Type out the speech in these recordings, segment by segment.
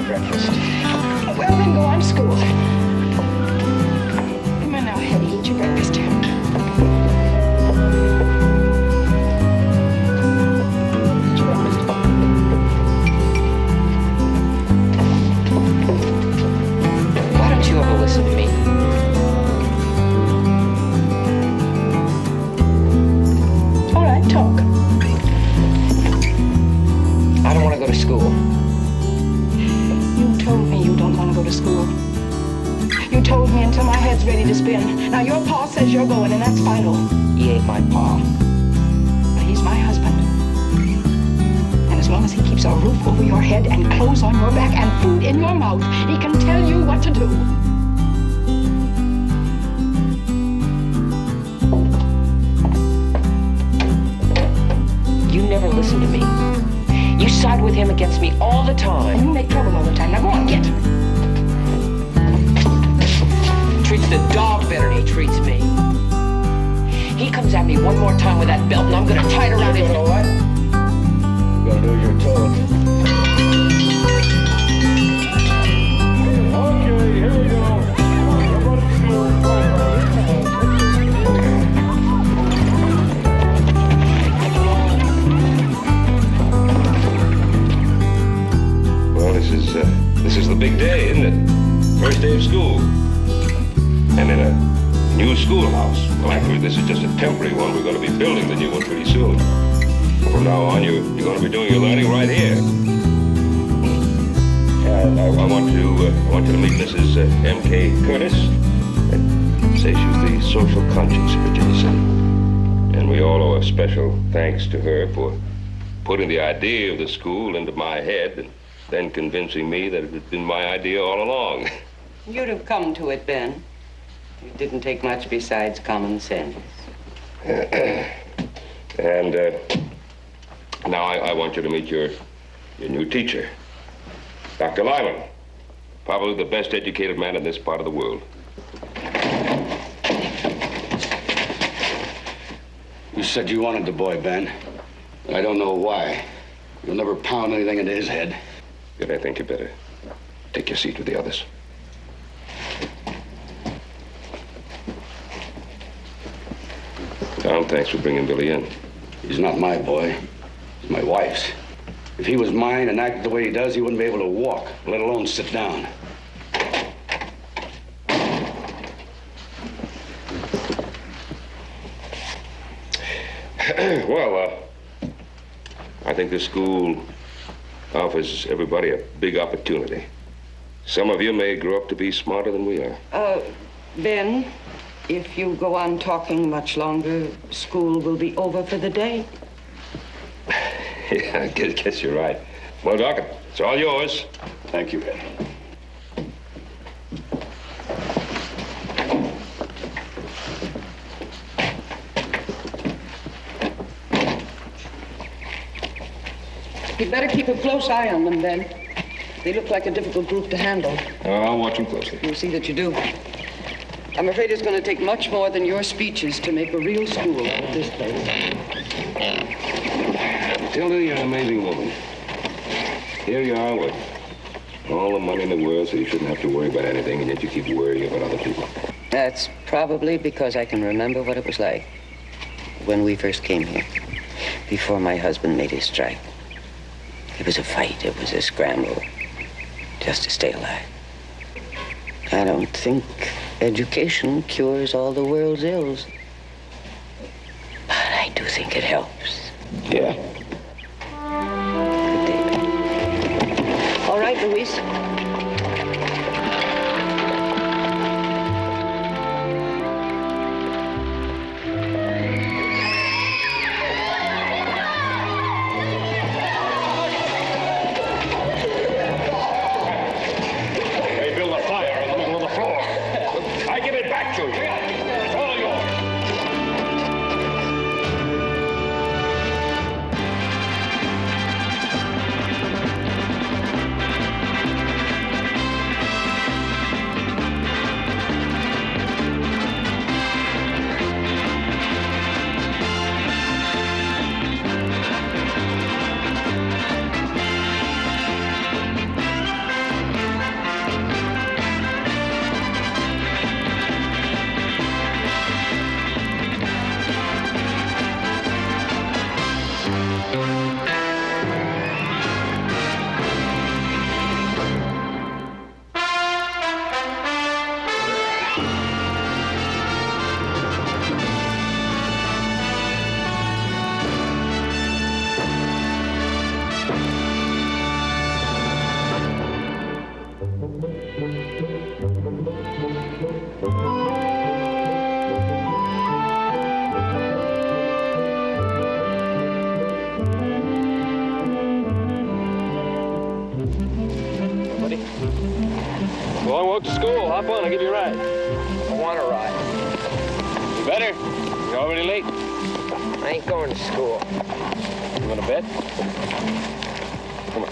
my breakfast. Well, then go on to school. Come on now, Hetty, eat your breakfast. Why don't you ever listen to me? All right, talk. I don't want to go to school. You told me you don't want to go to school. You told me until my head's ready to spin. Now your pa says you're going, and that's final. He ain't my pa. But he's my husband. And as long as he keeps a roof over your head and clothes on your back and food in your mouth, he can tell you what to do. You never listen to me. You side with him against me all the time. You make trouble all the time. Now go on, get. Treats the dog better than he treats me. He comes at me one more time with that belt, and I'm gonna tie it around his... You know what? You gotta do as you're told. Okay, here we go. Well, this is the big day, isn't it? First day of school. And in a new schoolhouse. Well, actually, this is just a temporary one. We're going to be building the new one pretty soon. From now on, you're going to be doing your learning right here. I want you to meet Mrs. M.K. Curtis. Say she's the social conscience of Virginia City. And we all owe a special thanks to her for putting the idea of the school into my head and then convincing me that it had been my idea all along. You'd have come to it, Ben. It didn't take much besides common sense. And now I want you to meet your new teacher, Dr. Lyman. Probably the best educated man in this part of the world. You said you wanted the boy, Ben. I don't know why. You'll never pound anything into his head. Good, I think you better take your seat with the others. Tom, thanks for bringing Billy in. He's not my boy. He's my wife's. If he was mine and acted the way he does, he wouldn't be able to walk, let alone sit down. Well, I think this school offers everybody a big opportunity. Some of you may grow up to be smarter than we are. Ben, if you go on talking much longer, school will be over for the day. Yeah, I guess you're right. Well, Doc, it's all yours. Thank you, Ben. You'd better keep a close eye on them, Ben. They look like a difficult group to handle. I'll watch them closely. You'll see that you do. I'm afraid it's going to take much more than your speeches to make a real school out of this place. Tilda, you're an amazing woman. Here you are with all the money in the world, so you shouldn't have to worry about anything, and yet you keep worrying about other people. That's probably because I can remember what it was like when we first came here, before my husband made his strike. It was a fight. It was a scramble just to stay alive. I don't think education cures all the world's ills, but I do think it helps. Yeah. Good day, Ben. All right, Louise. hop on. I'll give you a ride. I want to ride. You better. You're already late. I ain't going to school. You want to bet? Come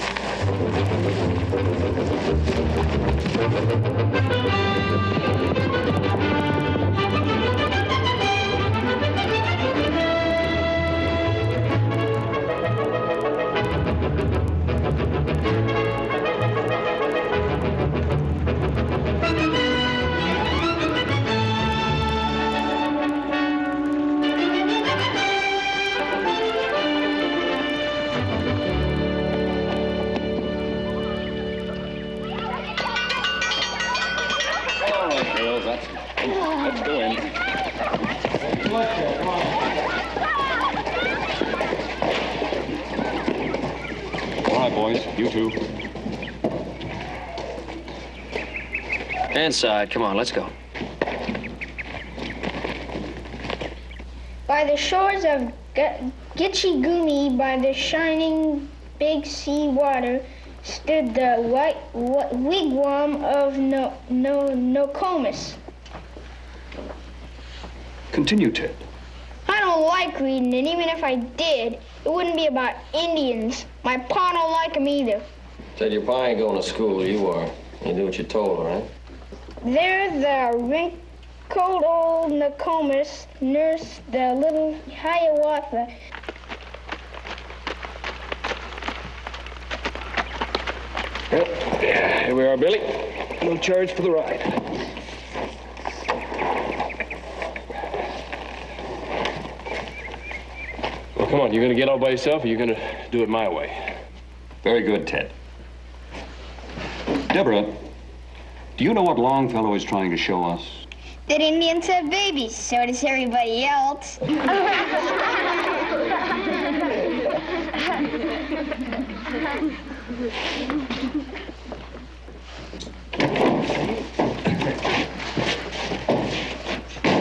Let's go in. All right, boys. You two. Inside. Come on, let's go. By the shores of Gitchigumi, by the shining big sea water, stood the white wigwam of Nokomis. Continue, Ted. I don't like reading, and even if I did, it wouldn't be about Indians. My pa don't like them either. Said your pa ain't going to school, you are. You do what you're told, all right? There the wrinkled old Nokomis nursed the little Hiawatha. Well, yeah, here we are, Billy. No charge for the ride. Well, come on. You're going to get all by yourself, or you're going to do it my way? Very good, Ted. Deborah, do you know what Longfellow is trying to show us? That Indians have babies, so does everybody else.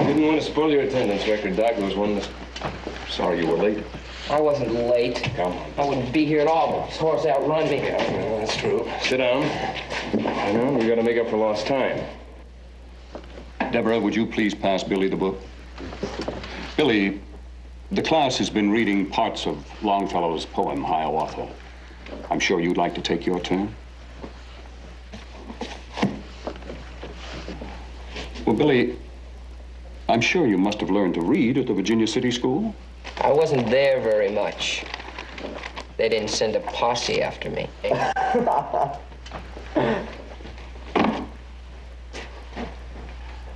Didn't want to spoil your attendance record, Doc. There was one. Sorry you were late. I wasn't late. Come on. I wouldn't be here at all, but this horse outrun me. Yeah, well, that's true. Sit down. I know, we got to make up for lost time. Deborah, would you please pass Billy the book? Billy, the class has been reading parts of Longfellow's poem, Hiawatha. I'm sure you'd like to take your turn. Well, Billy, I'm sure you must have learned to read at the Virginia City School. I wasn't there very much. They didn't send a posse after me.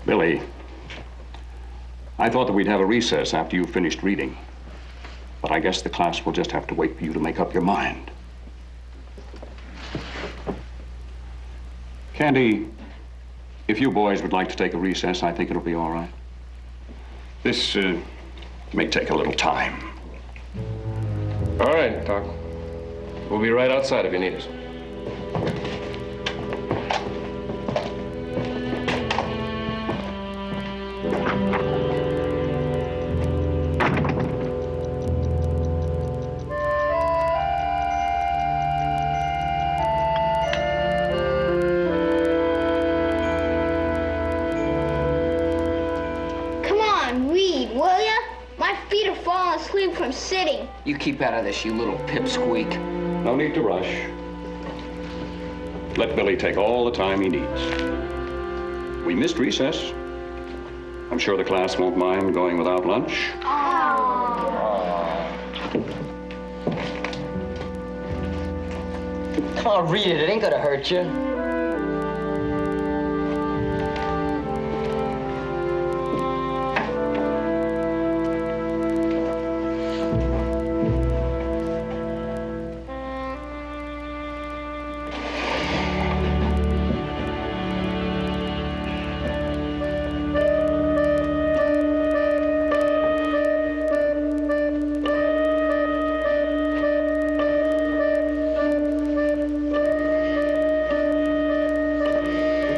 Billy, I thought that we'd have a recess after you finished reading. But I guess the class will just have to wait for you to make up your mind. Candy, if you boys would like to take a recess, I think it'll be all right. This may take a little time. All right, Doc. We'll be right outside if you need us. From sitting. You keep out of this, you little pipsqueak. No need to rush. Let Billy take all the time he needs. We missed recess. I'm sure the class won't mind going without lunch. Come on, read it. It ain't gonna hurt you.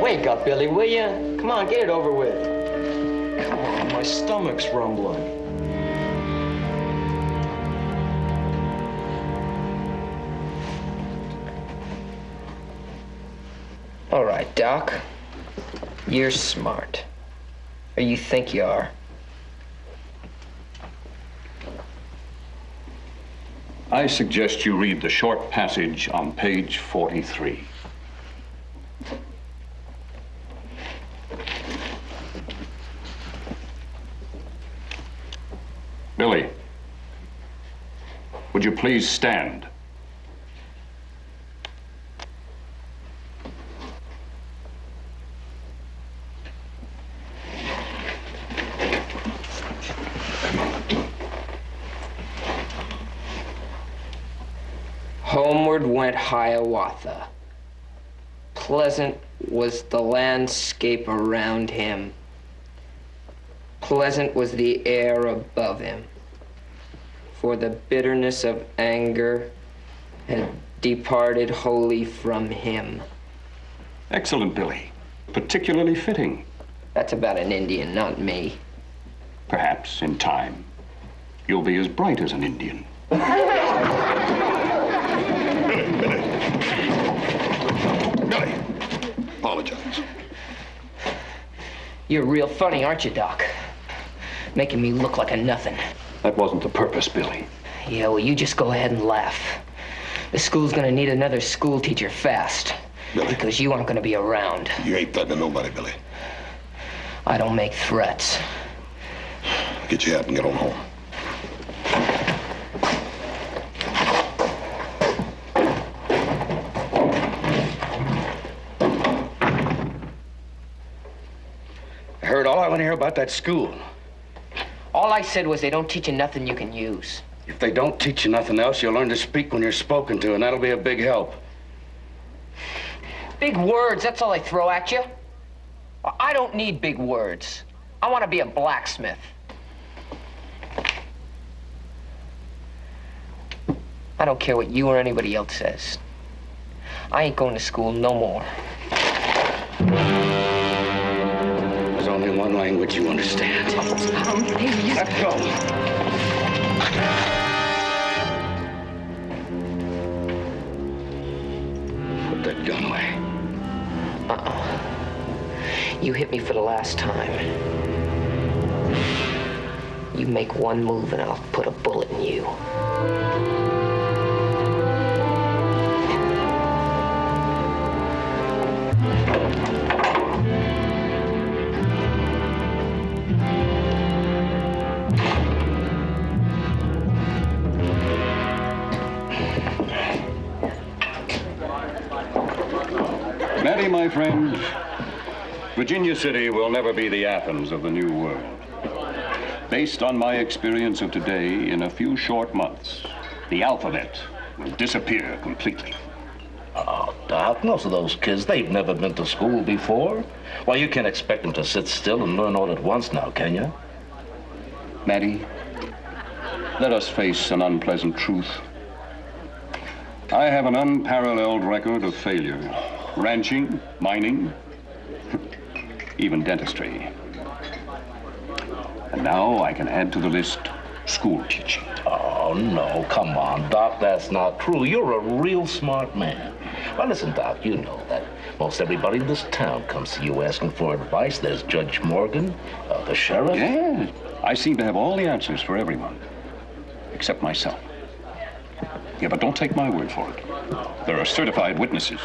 Wake up, Billy, will you? Come on, get it over with. Come on, my stomach's rumbling. All right, Doc. You're smart. Or you think you are. I suggest you read the short passage on page 43. Billy, would you please stand? Homeward went Hiawatha. Pleasant was the landscape around him. Pleasant was the air above him. For the bitterness of anger had departed wholly from him. Excellent, Billy. Particularly fitting. That's about an Indian, not me. Perhaps, in time, you'll be as bright as an Indian. Billy, apologize. You're real funny, aren't you, Doc? Making me look like a nothing. That wasn't the purpose, Billy. Yeah, well, you just go ahead and laugh. The school's gonna need another school teacher fast. Billy. Because you aren't gonna be around. You ain't threatening nobody, Billy. I don't make threats. Get your hat and get on home. I heard all I want to hear about that school. All I said was they don't teach you nothing you can use. If they don't teach you nothing else, you'll learn to speak when you're spoken to, and that'll be a big help. Big words, that's all they throw at you. I don't need big words. I want to be a blacksmith. I don't care what you or anybody else says. I ain't going to school no more. There's only one language you understand. Let go. Put that gun away. You hit me for the last time. You make one move and I'll put a bullet in you. Matty, my friend, Virginia City will never be the Athens of the New World. Based on my experience of today, in a few short months, the alphabet will disappear completely. Oh, Doc, most of those kids, they've never been to school before. Well, you can't expect them to sit still and learn all at once now, can you? Matty, let us face an unpleasant truth. I have an unparalleled record of failure. Ranching, mining, even dentistry. And now I can add to the list school teaching. Oh, no, come on, Doc, that's not true. You're a real smart man. Well, listen, Doc, you know that most everybody in this town comes to you asking for advice. There's Judge Morgan, the sheriff. Yeah, I seem to have all the answers for everyone, except myself. Yeah, but don't take my word for it. There are certified witnesses.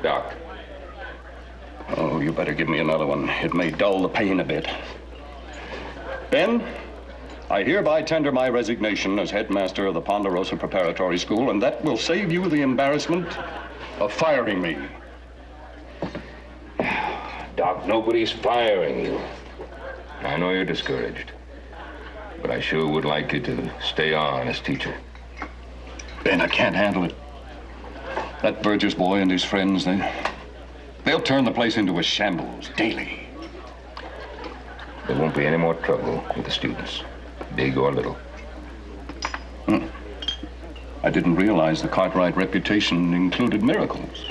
Doc. Oh, you better give me another one. It may dull the pain a bit. Ben, I hereby tender my resignation as headmaster of the Ponderosa Preparatory School, and that will save you the embarrassment of firing me. Doc, nobody's firing you. I know you're discouraged, but I sure would like you to stay on as teacher. Ben, I can't handle it. That Burgess boy and his friends, they'll turn the place into a shambles daily. There won't be any more trouble with the students, big or little. I didn't realize the Cartwright reputation included miracles.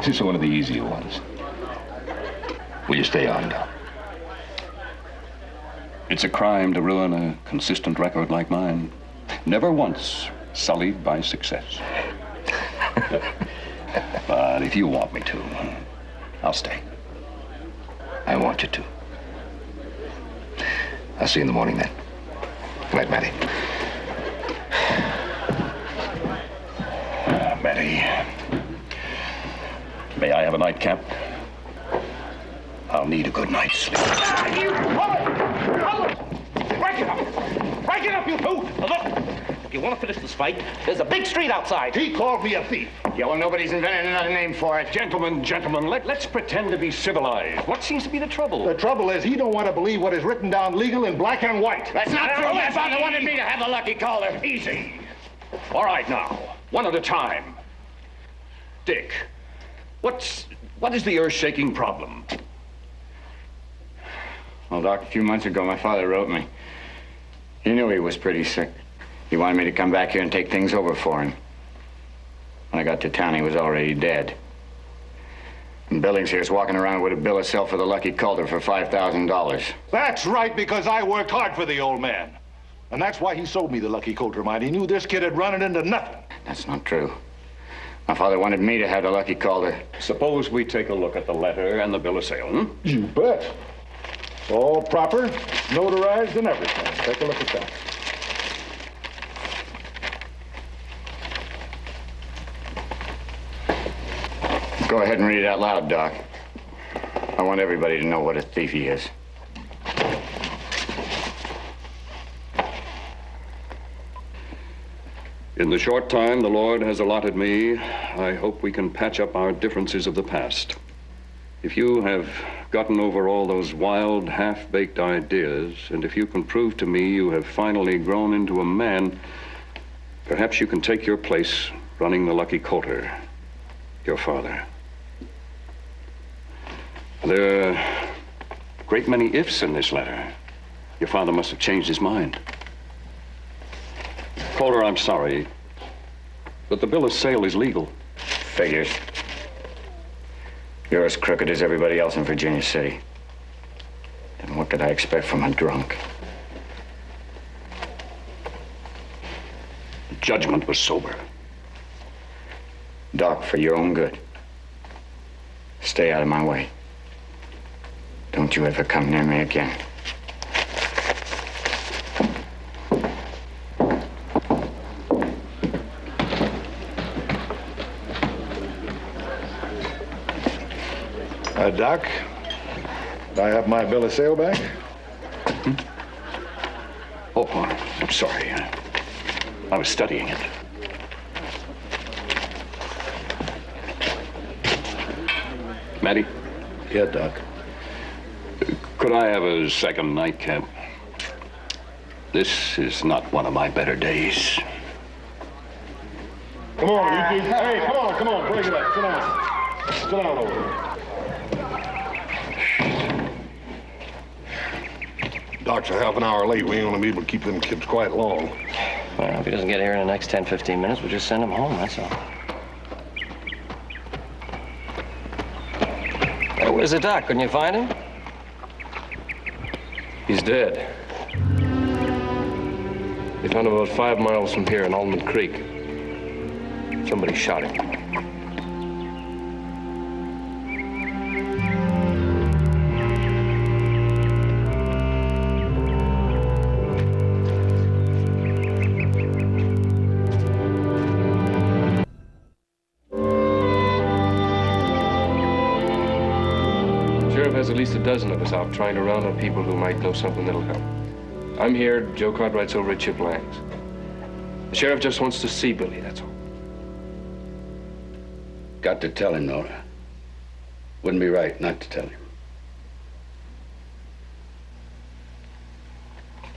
Just one of the easier ones. Will you stay on, Doc? It's a crime to ruin a consistent record like mine. Never once sullied by success. But if you want me to, I'll stay. I want you to. I'll see you in the morning then. Good night, Matty. Matty, may I have a nightcap? I'll need a good night's sleep. Break it up! Break it up, you two! Now look, if you want to finish this fight, there's a big street outside. He called me a thief. Yeah, well, nobody's invented another name for it. Gentlemen, let's pretend to be civilized. What seems to be the trouble? The trouble is he don't want to believe what is written down legal in black and white. That's not true. My father wanted me to have the lucky caller. Easy. All right, now, one at a time. Dick, what is the earth-shaking problem? Well, Doc, a few months ago, my father wrote me. He knew he was pretty sick. He wanted me to come back here and take things over for him. When I got to town, he was already dead. And Billings here's walking around with a bill of sale for the Lucky Calder for $5,000. That's right, because I worked hard for the old man. And that's why he sold me the Lucky Calder mine. He knew this kid had run it into nothing. That's not true. My father wanted me to have the Lucky Calder. Suppose we take a look at the letter and the bill of sale, hmm? You bet. All proper, notarized and everything. Take a look at that. Go ahead and read it out loud, Doc. I want everybody to know what a thief he is. In the short time the Lord has allotted me, I hope we can patch up our differences of the past. If you have gotten over all those wild, half-baked ideas, and if you can prove to me you have finally grown into a man, perhaps you can take your place running the Lucky Calder, your father. There are a great many ifs in this letter. Your father must have changed his mind. Calder, I'm sorry, but the bill of sale is legal. Figures. You're as crooked as everybody else in Virginia City. Then what could I expect from a drunk? The judgment was sober. Doc, for your own good, stay out of my way. Don't you ever come near me again. Doc, I have my bill of sale back. Oh, I'm sorry. I was studying it. Matty? Yeah, Doc. Could I have a second nightcap? This is not one of my better days. Come on, you two. Hey, come on. Break it up. Sit down. Sit down over there. Doc's a half an hour late. We ain't gonna be able to keep them kids quite long. Well, if he doesn't get here in the next 10, 15 minutes, we'll just send him home, that's all. Hey, where's the doc? Couldn't you find him? He's dead. They found him about 5 miles from here in Almond Creek. Somebody shot him. There's at least a dozen of us out trying to round up people who might know something that'll help. I'm here, Joe Cartwright's over at Chip Lang's. The sheriff just wants to see Billy, that's all. Got to tell him, Nora. Wouldn't be right not to tell him.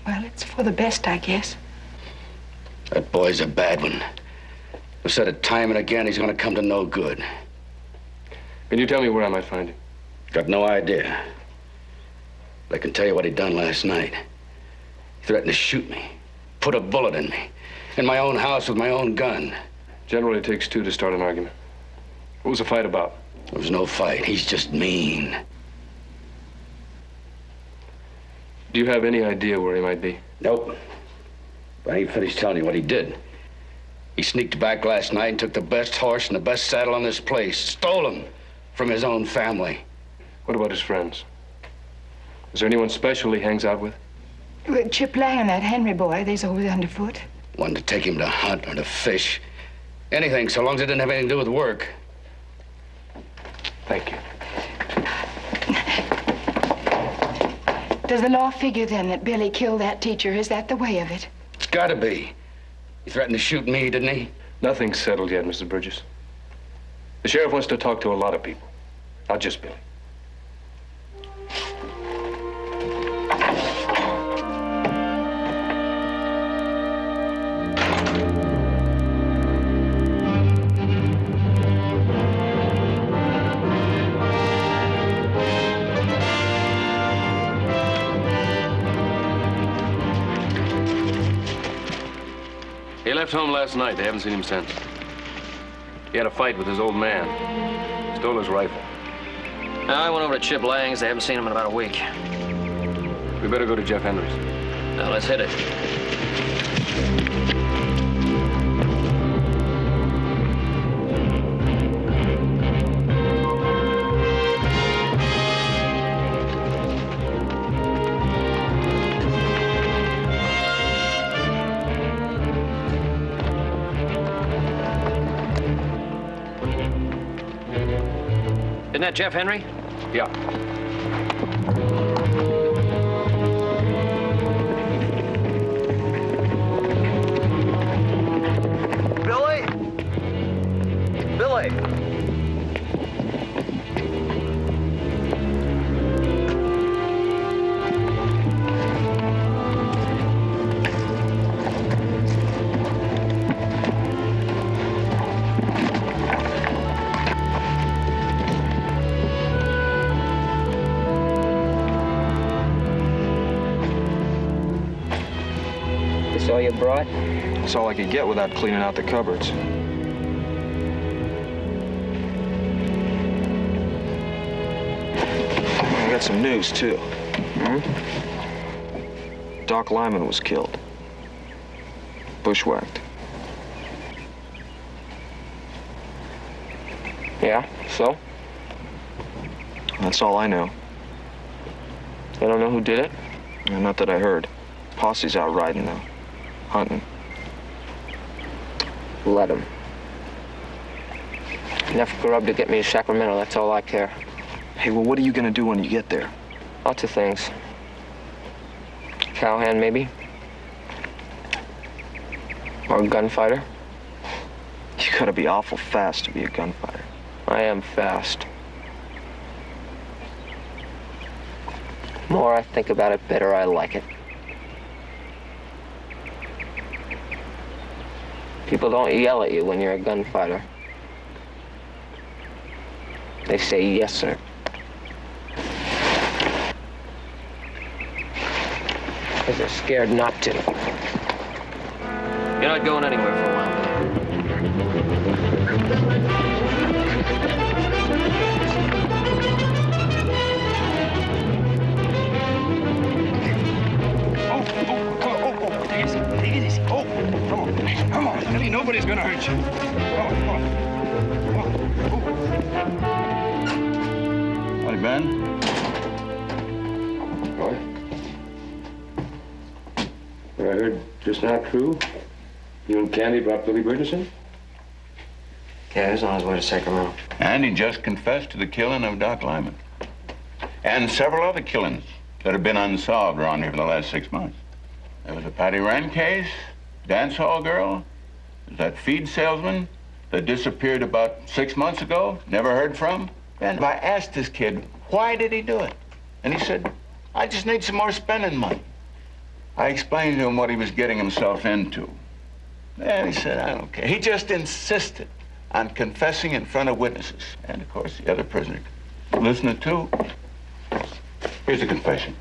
Well, it's for the best, I guess. That boy's a bad one. I've said it time and again, he's gonna come to no good. Can you tell me where I might find him? Got no idea. But I can tell you what he done last night. He threatened to shoot me, put a bullet in me, in my own house with my own gun. Generally, it takes two to start an argument. What was the fight about? There was no fight. He's just mean. Do you have any idea where he might be? Nope. But I ain't finished telling you what he did. He sneaked back last night and took the best horse and the best saddle on this place. Stole him from his own family. What about his friends? Is there anyone special he hangs out with? With Chip Lang and that Henry boy, they's always underfoot. Wanted to take him to hunt or to fish. Anything, so long as it didn't have anything to do with work. Thank you. Does the law figure, then, that Billy killed that teacher? Is that the way of it? It's gotta be. He threatened to shoot me, didn't he? Nothing's settled yet, Mrs. Burgess. The sheriff wants to talk to a lot of people, not just Billy. He left home last night. They haven't seen him since. He had a fight with his old man. Stole his rifle. Now, I went over to Chip Lang's. They haven't seen him in about a week. We better go to Jeff Henry's. Now, let's hit it. Isn't that Jeff Henry? Yeah. Billy? Billy? This all you brought? That's all I could get without cleaning out the cupboards. I got some news, too. Doc Lyman was killed. Bushwhacked. Yeah, so? That's all I know. You don't know who did it? Yeah, not that I heard. Posse's out riding, though. Hunting. Let him. Enough grub to get me to Sacramento, that's all I care. Hey, well, what are you gonna do when you get there? Lots of things. Cowhand, maybe? Or a gunfighter? You gotta be awful fast to be a gunfighter. I am fast. The more I think about it, better I like it. People don't yell at you when you're a gunfighter. They say, yes, sir. Because they're scared not to. You're not going anywhere for a while, Come on, Billy. Nobody's gonna hurt you. Come on. Howdy, Ben. What I heard just now true? You and Candy brought Billy Burgess in? Yeah, he's on his way to Sacramento. And he just confessed to the killing of Doc Lyman. And several other killings that have been unsolved around here for the last 6 months. There was a Patty Wren case, dance hall girl, there's that feed salesman that disappeared about 6 months ago, never heard from. And I asked this kid, why did he do it? And he said, I just need some more spending money. I explained to him what he was getting himself into. And he said, I don't care. He just insisted on confessing in front of witnesses. And of course, the other prisoner listened too. Here's the confession.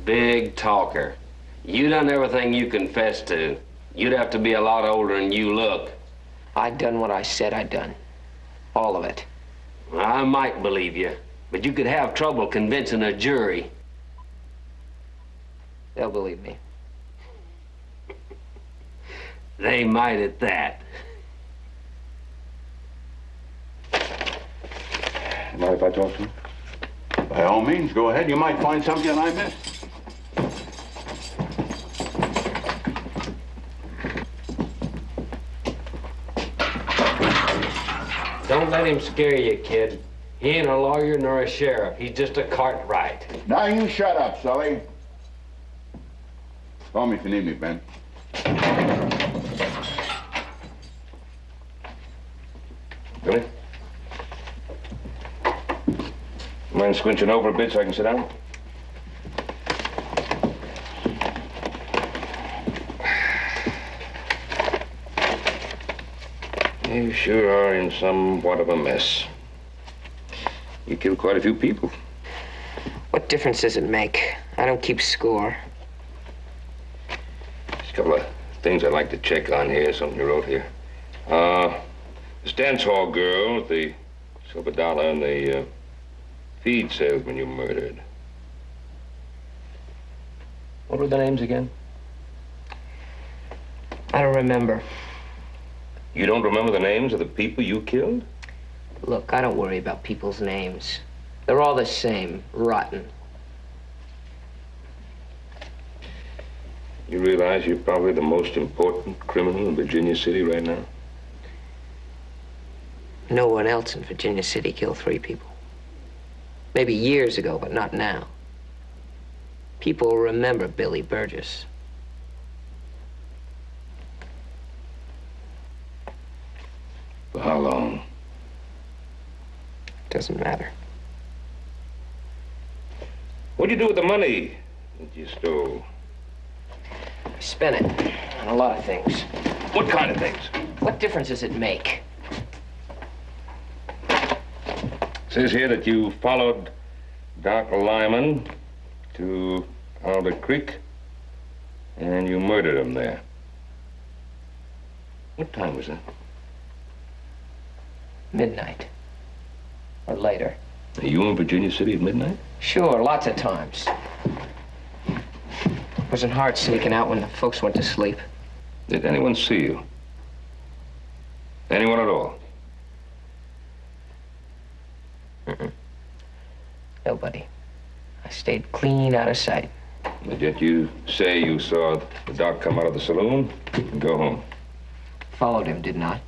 Big talker. You done everything you confessed to. You'd have to be a lot older than you look. I done what I said I done. All of it. I might believe you, but you could have trouble convincing a jury. They'll believe me. They might at that. Mind if I talk to him? By all means, go ahead. You might find something I missed. Don't let him scare you, kid. He ain't a lawyer nor a sheriff. He's just a Cartwright. Now you shut up, Sully. Call me if you need me, Ben. Billy? Mind squinching over a bit so I can sit down? You sure are in somewhat of a mess. You killed quite a few people. What difference does it make? I don't keep score. There's a couple of things I'd like to check on here, something you wrote here. This dance hall girl, the silver dollar, and the feed salesman you murdered. What were the names again? I don't remember. You don't remember the names of the people you killed? Look, I don't worry about people's names. They're all the same, rotten. You realize you're probably the most important criminal in Virginia City right now? No one else in Virginia City killed 3 people. Maybe years ago, but not now. People will remember Billy Burgess. For how long? Doesn't matter. What'd you do with the money that you stole? I spent it on a lot of things. What kind of things? What difference does it make? It says here that you followed Doc Lyman to Albert Creek and you murdered him there. What time was that? Midnight. Or later. Are you in Virginia City at midnight? Sure, lots of times. Wasn't hard sneaking out when the folks went to sleep. Did anyone see you? Anyone at all? Mm-mm. Nobody. I stayed clean out of sight. But yet you say you saw the doc come out of the saloon and go home. Followed him, didn't I?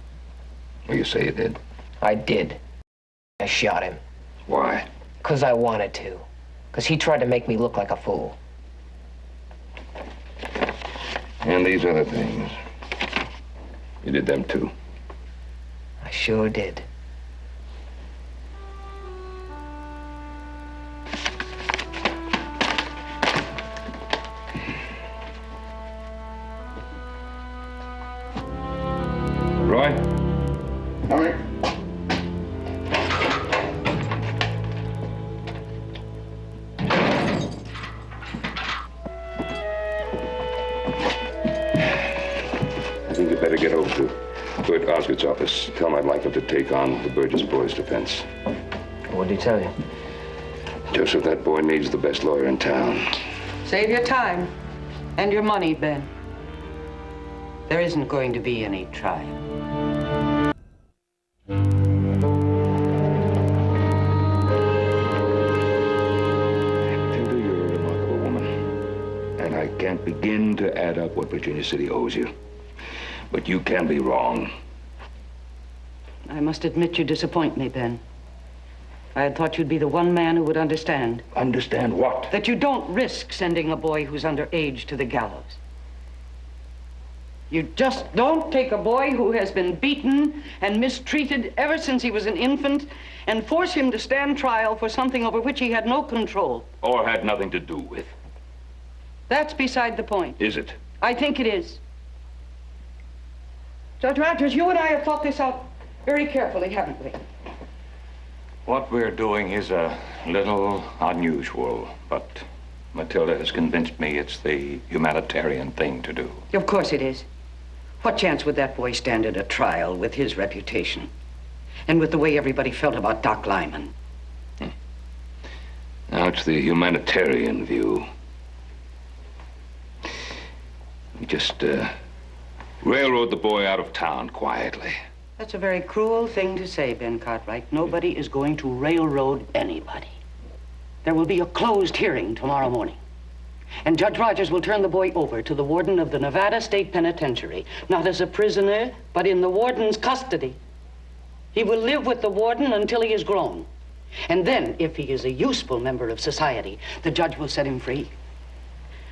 Well, you say you did. I did. I shot him. Why? 'Cause I wanted to. 'Cause he tried to make me look like a fool. And these other things. You did them too. I sure did. Roy? Come here. I think you better get over to Bert Osgood's office. Tell him I'd like him to take on the Burgess boy's defense. What'd he tell you? Joseph, that boy needs the best lawyer in town. Save your time and your money, Ben. There isn't going to be any trial. Matilda, you're a remarkable woman. And I can't begin to add up what Virginia City owes you. But you can be wrong. I must admit you disappoint me, Ben. I had thought you'd be the one man who would understand. Understand what? That you don't risk sending a boy who's underage to the gallows. You just don't take a boy who has been beaten and mistreated ever since he was an infant and force him to stand trial for something over which he had no control. Or had nothing to do with. That's beside the point. Is it? I think it is. Judge Rogers, you and I have thought this out very carefully, haven't we? What we're doing is a little unusual, but Matilda has convinced me it's the humanitarian thing to do. Of course it is. What chance would that boy stand at a trial with his reputation? And with the way everybody felt about Doc Lyman? Now it's the humanitarian view. We just railroad the boy out of town quietly. That's a very cruel thing to say, Ben Cartwright. Nobody is going to railroad anybody. There will be a closed hearing tomorrow morning. And Judge Rogers will turn the boy over to the warden of the Nevada State Penitentiary, not as a prisoner, but in the warden's custody. He will live with the warden until he is grown. And then, if he is a useful member of society, the judge will set him free.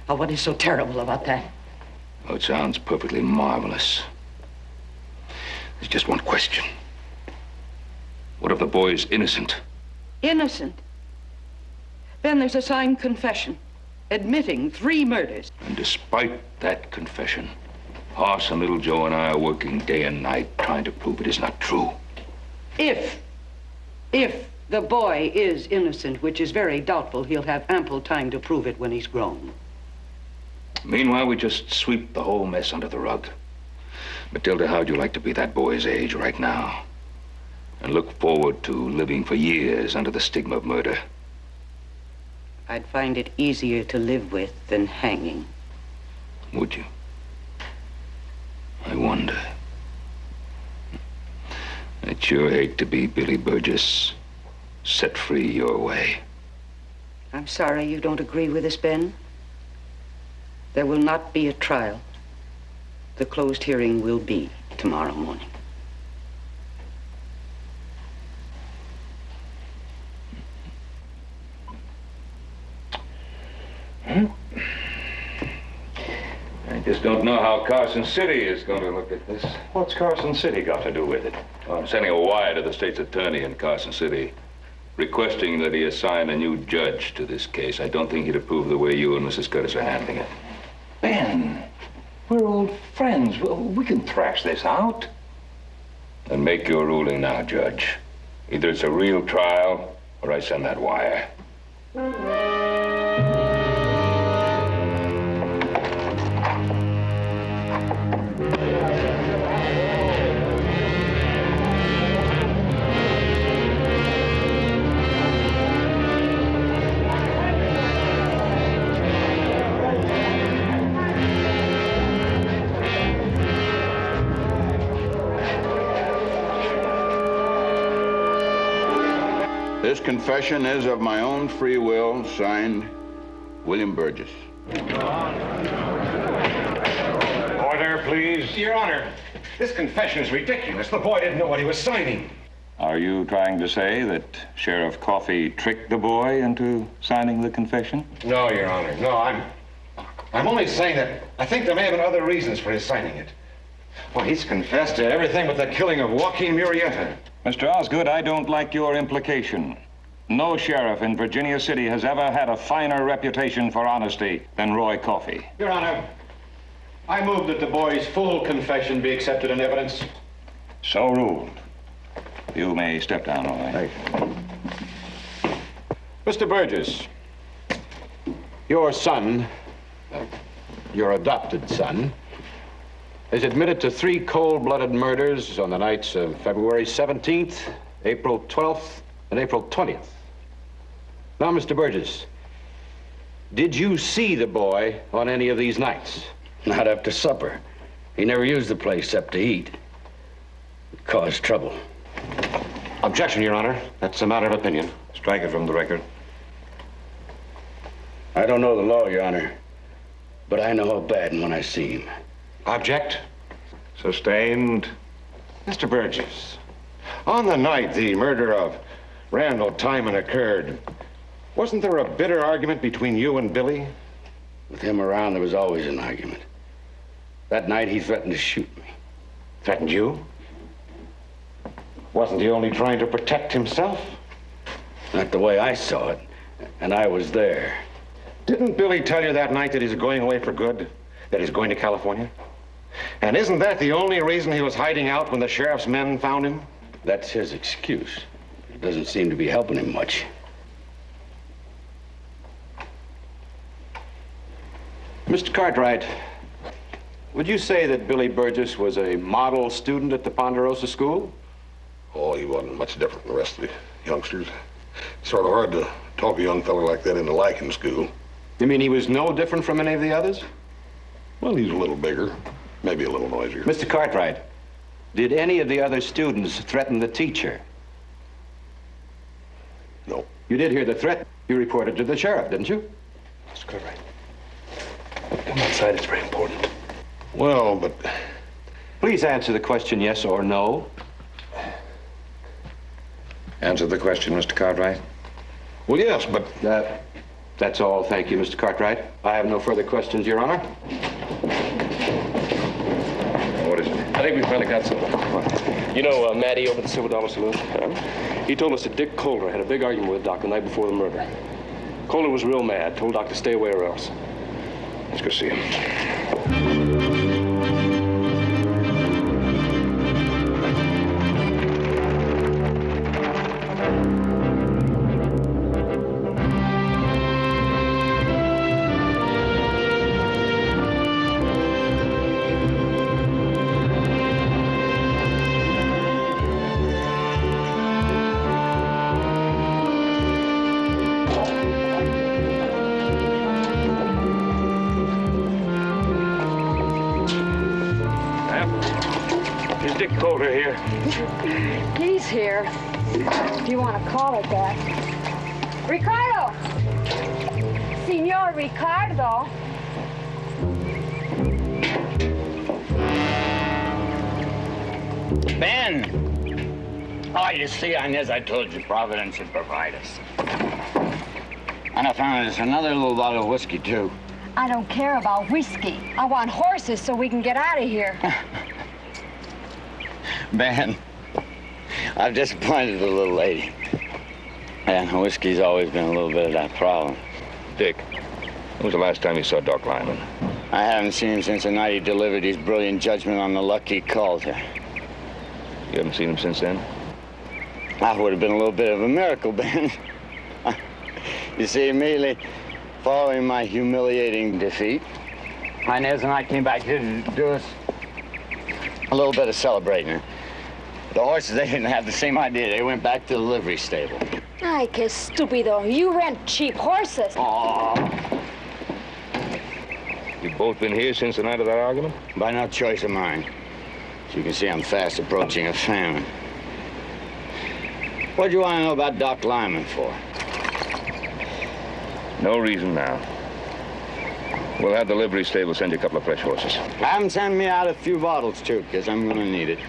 Now, what is so terrible about that? Oh, it sounds perfectly marvelous. There's just one question. What if the boy is innocent? Innocent? Ben, there's a signed confession admitting 3 murders. And despite that confession, Hoss and Little Joe and I are working day and night trying to prove it is not true. If the boy is innocent, which is very doubtful, he'll have ample time to prove it when he's grown. Meanwhile, we just sweep the whole mess under the rug. Matilda, how'd you like to be that boy's age right now? And look forward to living for years under the stigma of murder? I'd find it easier to live with than hanging. Would you? I wonder. I'd sure hate to be Billy Burgess, set free your way. I'm sorry you don't agree with us, Ben. There will not be a trial. The closed hearing will be tomorrow morning. I just don't know how Carson City is going to look at this. What's Carson City got to do with it? Well, I'm sending a wire to the state's attorney in Carson City, requesting that he assign a new judge to this case. I don't think he'd approve the way you and Mrs. Curtis are handling it. Ben, we're old friends. We can thrash this out. Then make your ruling now, Judge. Either it's a real trial, or I send that wire. This confession is of my own free will, signed, William Burgess. Order, please. Your Honor, this confession is ridiculous. The boy didn't know what he was signing. Are you trying to say that Sheriff Coffey tricked the boy into signing the confession? No, Your Honor. No, I'm only saying that I think there may have been other reasons for his signing it. Well, he's confessed to everything but the killing of Joaquin Murrieta. Mr. Osgood, I don't like your implication. No sheriff in Virginia City has ever had a finer reputation for honesty than Roy Coffey. Your Honor, I move that the boy's full confession be accepted in evidence. So ruled. You may step down, Roy. Mr. Burgess, your son, your adopted son, is admitted to 3 cold-blooded murders on the nights of February 17th, April 12th, and April 20th. Now, Mr. Burgess, did you see the boy on any of these nights? Not after supper. He never used the place except to eat. It caused trouble. Objection, Your Honor. That's a matter of opinion. Strike it from the record. I don't know the law, Your Honor, but I know a bad one when I see him. Object. Sustained. Mr. Burgess, on the night the murder of Randall Timon occurred, wasn't there a bitter argument between you and Billy? With him around, there was always an argument. That night, he threatened to shoot me. Threatened you? Wasn't he only trying to protect himself? Not the way I saw it, and I was there. Didn't Billy tell you that night that he's going away for good? That he's going to California? And isn't that the only reason he was hiding out when the sheriff's men found him? That's his excuse. It doesn't seem to be helping him much. Mr. Cartwright, would you say that Billy Burgess was a model student at the Ponderosa School? Oh, he wasn't much different than the rest of the youngsters. It's sort of hard to talk a young fellow like that into liking school. You mean he was no different from any of the others? Well, he's a little bigger, maybe a little noisier. Mr. Cartwright, Did any of the other students threaten the teacher? No. You did hear the threat. You reported to the sheriff, didn't you? That's correct. Come outside, it's very important. Well, but... Please answer the question yes or no. Answer the question, Mr. Cartwright. Well, yes, but... That's all. Thank you, Mr. Cartwright. I have no further questions, Your Honor. What is it? I think we finally got something. You know Matty over at the Silver Dollar Saloon? He told us that Dick Coulter had a big argument with Doc the night before the murder. Coulter was real mad, told Doc to stay away or else. Let's go see him. Dick Coulter here. He's here, if you want to call it that. Ricardo! Signor Ricardo! Ben! Oh, you see, Inez, I told you Providence would provide us. And I found us another little bottle of whiskey, too. I don't care about whiskey. I want horses so we can get out of here. Ben, I've disappointed the little lady. And whiskey's always been a little bit of that problem. Dick, when was the last time you saw Doc Lyman? I haven't seen him since the night he delivered his brilliant judgment on the luck he called her. You haven't seen him since then? That would have been a little bit of a miracle, Ben. You see, immediately following my humiliating defeat, Inez and I came back here to do us a little bit of celebrating. The horses, they didn't have the same idea. They went back to the livery stable. Ay, que stupido. You rent cheap horses. Oh. You've both been here since the night of that argument? By no choice of mine. As you can see, I'm fast approaching a famine. What do you want to know about Doc Lyman for? No reason now. We'll have the livery stable send you a couple of fresh horses. Have them send me out a few bottles, too, because I'm going to need it.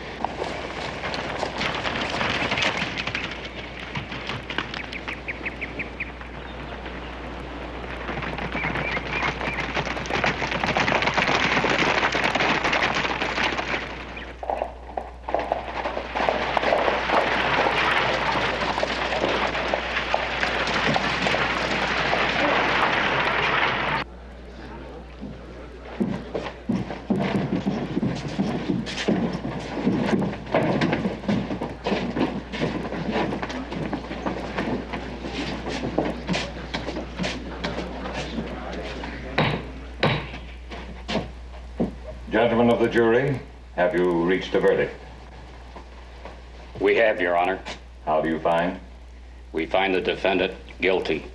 Gentlemen of the jury, have you reached a verdict? We have, Your Honor. How do you find? We find the defendant guilty.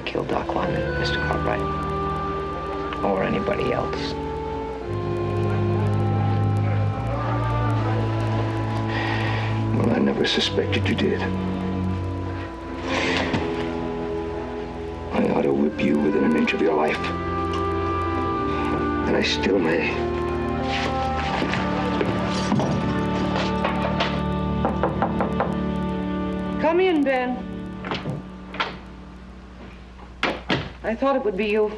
Killed Doc Lyman, Mr. Cartwright, or anybody else. Well, I never suspected you did. I ought to whip you within an inch of your life. And I still may. Come in, Ben. I thought it would be you.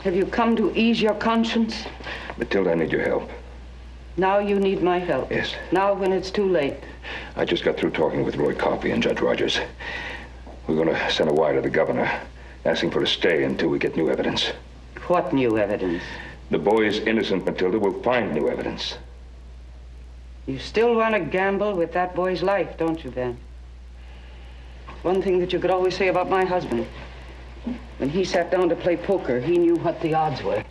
Have you come to ease your conscience? Matilda, I need your help. Now you need my help. Yes. Now when it's too late. I just got through talking with Roy Coffey and Judge Rogers. We're going to send a wire to the governor, asking for a stay until we get new evidence. What new evidence? The boy's innocent, Matilda. We'll find new evidence. You still want to gamble with that boy's life, don't you, Ben? One thing that you could always say about my husband. When he sat down to play poker, he knew what the odds were.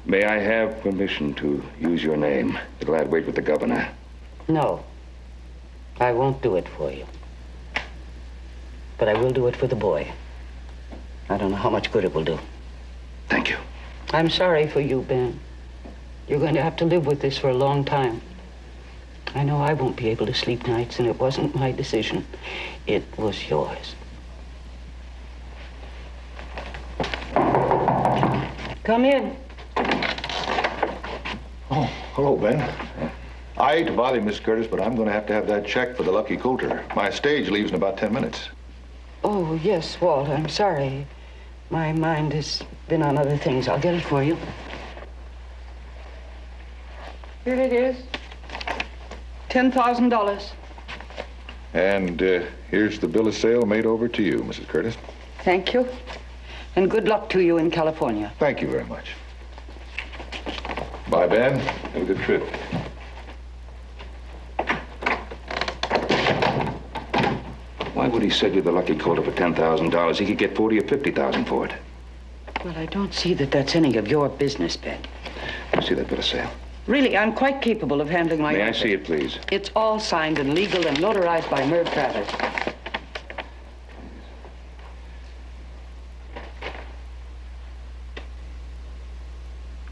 May I have permission to use your name? The lad wait with the governor. No. I won't do it for you. But I will do it for the boy. I don't know how much good it will do. Thank you. I'm sorry for you, Ben. You're going to have to live with this for a long time. I know I won't be able to sleep nights, and it wasn't my decision. It was yours. Come in. Oh, hello, Ben. I hate to bother you, Miss Curtis, but I'm going to have that check for the Lucky Coulter. My stage leaves in about 10 minutes. Oh, yes, Walt, I'm sorry. My mind has been on other things. I'll get it for you. Here it is. $10,000. And here's the bill of sale made over to you, Mrs. Curtis. Thank you. And good luck to you in California. Thank you very much. Bye, Ben. Have a good trip. Why would he sell you the Lucky Coulter for $10,000? He could get 40 or 50,000 for it. Well, I don't see that that's any of your business, Ben. You see that bill of sale? Really, I'm quite capable of handling my... May I see it, please? It's all signed and legal and notarized by Merv Travers.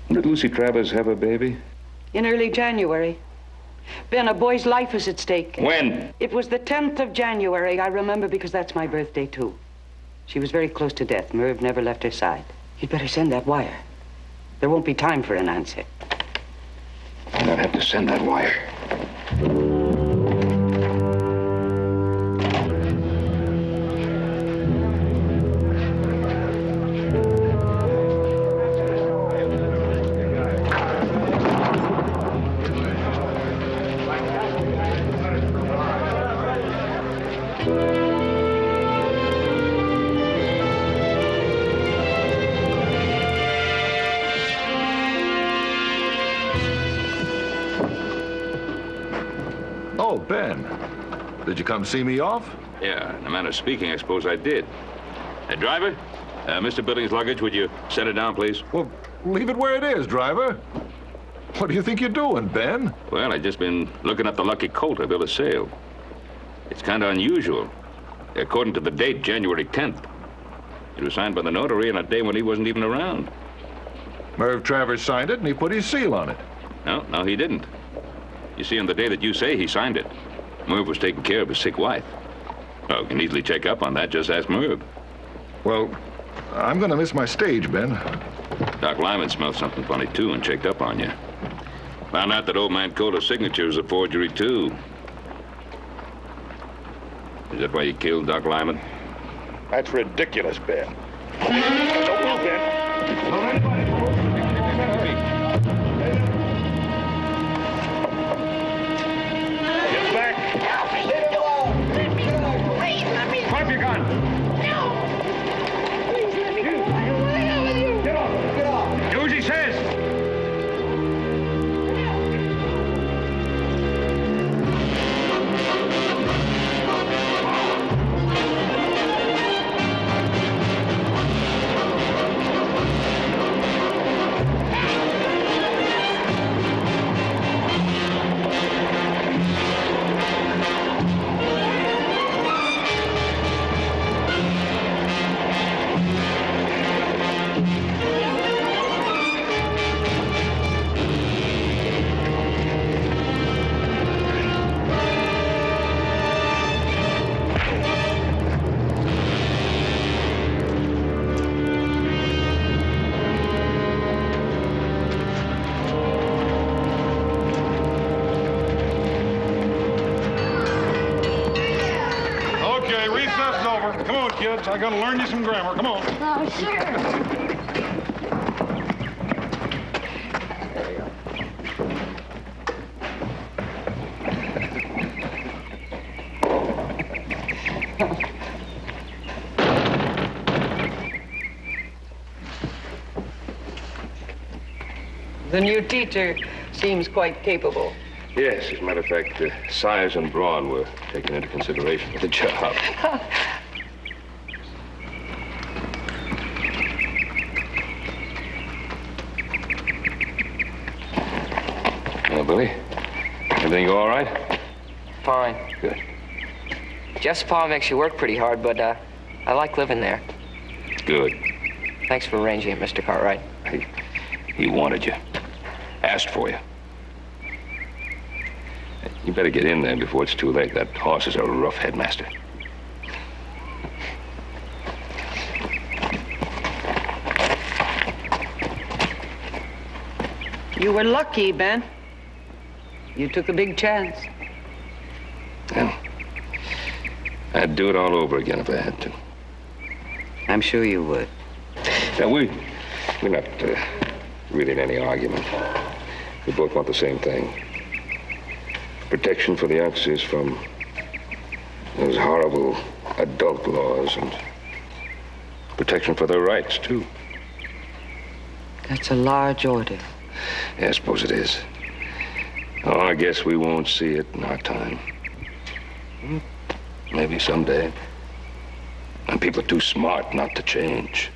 When did Lucy Travers have a baby? In early January. Ben, a boy's life is at stake. When? It was the 10th of January. I remember because that's my birthday, too. She was very close to death. Merv never left her side. You'd better send that wire. There won't be time for an answer. I'll have to send that wire. Oh, Ben. Did you come see me off? Yeah, in a manner of speaking, I suppose I did. Driver, Mr. Billings' luggage, would you set it down, please? Well, leave it where it is, driver. What do you think you're doing, Ben? Well, I've just been looking up the Lucky Coulter bill of sale. It's kind of unusual. According to the date, January 10th. It was signed by the notary on a day when he wasn't even around. Merv Travers signed it, and he put his seal on it. No, he didn't. You see, on the day that you say he signed it, Merv was taking care of his sick wife. Oh, you can easily check up on that. Just ask Merv. Well, I'm going to miss my stage, Ben. Doc Lyman smelled something funny, too, and checked up on you. Found out that old man Coulter's signature is a forgery, too. Is that why you killed Doc Lyman? That's ridiculous, Ben. Don't move, Ben. Get back. Let me go. Let me go. Please, let me go. Drop your gun. No. Please, let me go. I don't want to go with you. Get off. Get off. Do as he says. kids. I gotta learn you some grammar. Come on. Oh, sure. The new teacher seems quite capable. Yes, as a matter of fact, size and brawn were taken into consideration for the job. Well, Billy, everything go all right? Fine. Good. Jeff's pa makes you work pretty hard, but I like living there. Good. Thanks for arranging it, Mr. Cartwright. He wanted you. Asked for you. You better get in there before it's too late. That horse is a rough headmaster. You were lucky, Ben. You took a big chance. Yeah. I'd do it all over again if I had to. I'm sure you would. Now, we're not really in any argument. We both want the same thing. Protection for the officers from those horrible adult laws, and protection for their rights, too. That's a large order. Yeah, I suppose it is. Oh, I guess we won't see it in our time. Maybe someday. And people are too smart not to change.